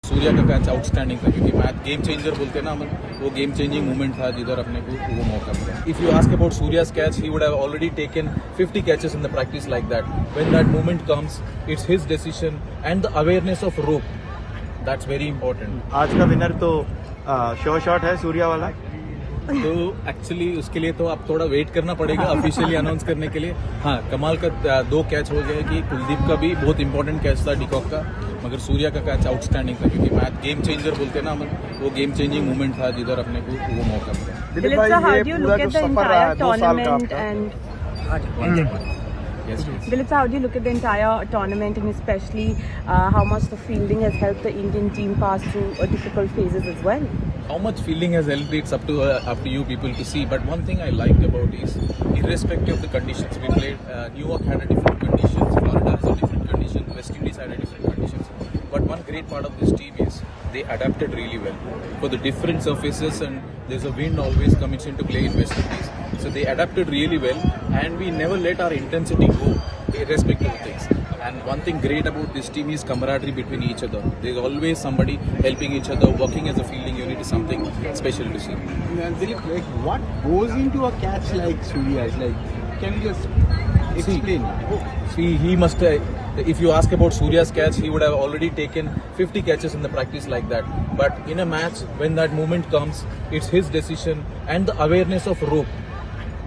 सूर्या का catch outstanding था क्योंकि मैच गेम चेंजर बोलते हैं ना हम, वो गेम चेंजिंग मूवमेंट था जिधर अपने को वो मौका मिला. If you ask about Surya's catch, he would have already taken 50 catches in the practice like that. When that moment comes, it's his decision and the awareness of rope. That's very important. आज का winner तो sure shot है सूर्या वाला. तो actually उसके लिए तो आप थोड़ा वेट करना पड़ेगा ऑफिशियली अनाउंस करने के लिए. हाँ, कमाल का 2 कैच हो गए कि कुलदीप का भी बहुत इंपॉर्टेंट कैच था डिकॉक का, मगर सूर्या का कैच आउटस्टैंडिंग था क्योंकि मैच गेम चेंजर बोलते हैं ना हम, वो गेम चेंजिंग मूवमेंट था जिधर अपने को वो मौका मिला. Dilip sir, how do you look at the entire tournament and Yes, please. Dilip sir, how do you look at the entire tournament and especially how much the fielding has helped the Indian team pass through difficult phases as well? How much fielding has helped, it's up to you people to see. But one thing I liked about is, irrespective of the conditions we played, New York had a different conditions, Florida has a different condition, West Indies had a different conditions. But one great part of this team is they adapted really well for the different surfaces, and there's a wind always comes into play in West Indies. So they adapted really well, and we never let our intensity go, irrespective of things. And one thing great about this team is camaraderie between each other. There's always somebody helping each other, working as a fielding unit is something special to see. Dilip, like what goes into a catch like Surya's? Like, can you just explain? See, he must. If you ask about Surya's catch, he would have already taken 50 catches in the practice like that. But in a match, when that moment comes, it's his decision and the awareness of rope.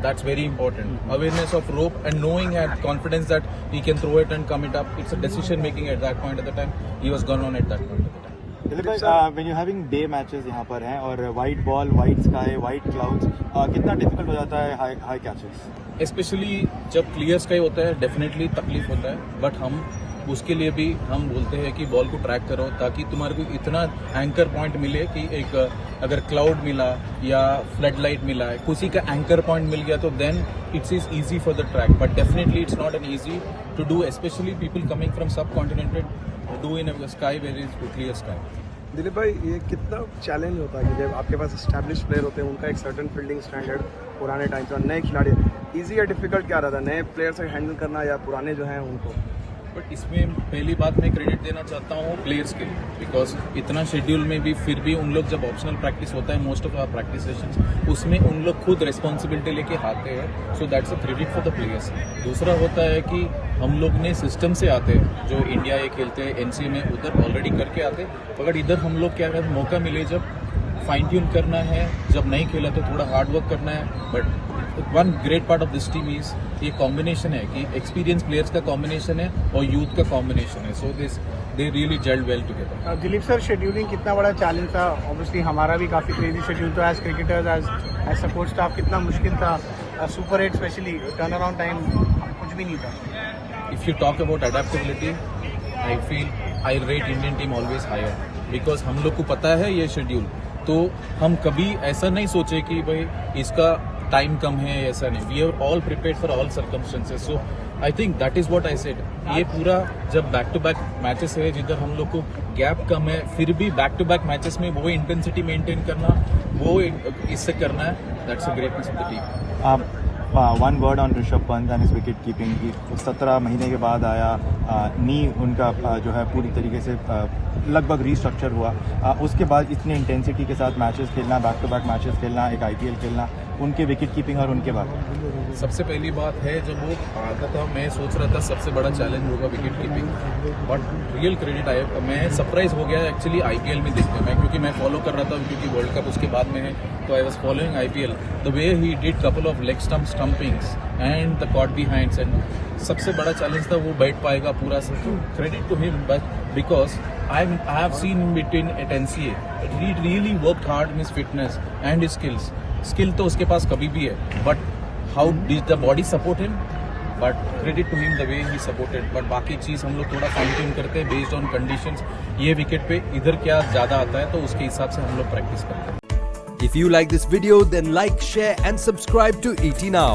That's very important. Awareness of rope and knowing and confidence that he can throw it and come it up. It's a decision making at that point at the time. He was gone on at that point at the time. Dilip भाई, when you having day matches यहाँ पर हैं और white ball, white sky, white clouds, कितना difficult हो जाता है high catches? Specially जब क्लियर स्काई होता है डेफिनेटली तकलीफ होता है, बट हम उसके लिए भी हम बोलते हैं कि बॉल को ट्रैक करो ताकि तुम्हारे को इतना एंकर पॉइंट मिले कि एक अगर क्लाउड मिला या फ्लड लाइट मिला है, किसी का एंकर पॉइंट मिल गया तो then it's is easy for the track. But definitely it's not an easy to do, specially people coming from sub continented do in a sky where is clear sky. Dilip भाई, ये कितना challenge होता है कि जब आपके पास एस्टैब्लिश प्लेयर होते हैं, उनका एक सर्टन फील्डिंग स्टैंडर्ड पुराने टाइम से, नए खिलाड़ी, ईजी या डिफिकल्ट क्या रहता है नए प्लेयर से हैंडल करना या पुराने जो हैं उनको? बट इसमें पहली बात मैं क्रेडिट देना चाहता हूँ प्लेयर्स के, बिकॉज इतना शेड्यूल में भी फिर भी उन लोग जब ऑप्शनल प्रैक्टिस होता है, most of our practice sessions, उसमें उन लोग खुद रिस्पॉन्सिबिलिटी लेके आते हैं. So that's a credit for the players. दूसरा होता है कि हम लोग ने सिस्टम से आते हैं, जो इंडिया ये खेलते हैं एनसीए में, उधर ऑलरेडी करके आते, मगर इधर हम लोग क्या कहते हैं, मौका मिले जब फाइन ट्यून करना है, जब नहीं खेला तो थोड़ा हार्ड वर्क करना है. But one great part of this team is ये कॉम्बिनेशन है कि एक्सपीरियंस प्लेयर्स का कॉम्बिनेशन है और यूथ का कॉम्बिनेशन है. So this they really gelled well together. Dilip sir, scheduling कितना बड़ा चैलेंज था? ऑब्वियसली हमारा भी काफ़ी क्रेजी शेड्यूल था as cricketers, as support staff. कितना मुश्किल था? Super 8 specially turn around time कुछ भी नहीं था. If you talk about adaptability, I feel I rate Indian team always higher because हम लोग को पता है ये शेड्यूल, तो हम कभी ऐसा नहीं सोचे कि भाई इसका टाइम कम है, ऐसा नहीं. We are all prepared for all circumstances. So I think that is what I said. ये पूरा जब बैक टू बैक मैचेस है जिधर हम लोग को गैप कम है, फिर भी बैक टू बैक मैचेस में वो इंटेंसिटी मेंटेन करना, वो इससे करना है, that's a greatness of the team. One word on Rishabh Pant and his wicket keeping. 17 महीने के बाद आया, नी उनका जो है पूरी तरीके से लगभग रीस्ट्रक्चर हुआ. उसके बाद इतनी इंटेंसिटी के साथ मैचेस खेलना, बैक टू बैक मैचेस खेलना, एक आईपीएल खेलना, उनके विकेट कीपिंग और उनके बाद सबसे पहली बात है, जब वो आता था मैं सोच रहा था सबसे बड़ा चैलेंज होगा wicket keeping, but real credit आया. मैं सरप्राइज हो गया एक्चुअली आईपीएल में देखते मैं, क्योंकि मैं फॉलो कर रहा था क्योंकि वर्ल्ड कप उसके बाद में है, तो I was following IPL. The way he did couple of leg stump stumpings and the caught behinds, एंड सबसे बड़ा चैलेंज था वो बैठ पाएगा पूरा. Credit to him, but because I have seen him between at NCA. He really worked hard in his fitness and his skills. Skill तो उसके पास कभी भी है, but how did the body support him? But credit to him the way he supported. But बाकी चीज़ हम लोग थोड़ा fine tune करते हैं based on conditions. ये विकेट पे इधर क्या ज़्यादा आता है तो उसके हिसाब से हम लोग प्रैक्टिस करते हैं. If you like this video, then like, share and subscribe to ET Now.